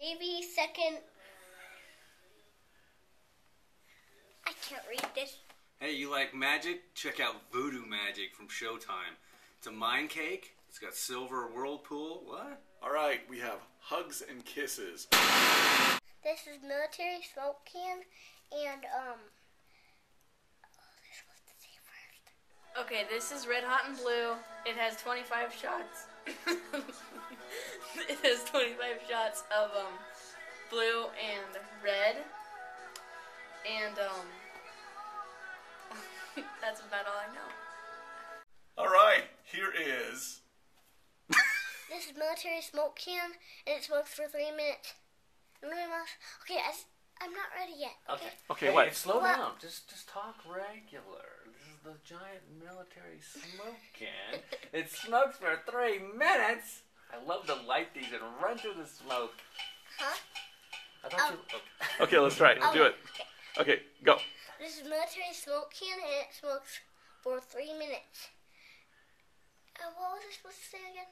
Maybe second. I can't read this. Hey, you like magic? Check out Voodoo Magic from Showtime. It's a mind cake. It's got silver whirlpool. What? Alright, we have Hugs and Kisses. This is military smoke can, and Okay, this is Red Hot and Blue. It has 25 shots. It has 25 shots of blue and red. And that's about all I know. Alright, here is... this is military smoke can, and it smokes for 3 minutes. Okay, I'm not ready yet. Okay, Hey, what? slow down. Just talk regular. This is the giant military smoke can. It smokes for 3 minutes. I love to light these and run through the smoke. Huh? I thought you... Okay, let's try it. Do it. Okay, go. This is military smoke can, and it smokes for 3 minutes. What was I supposed to say again?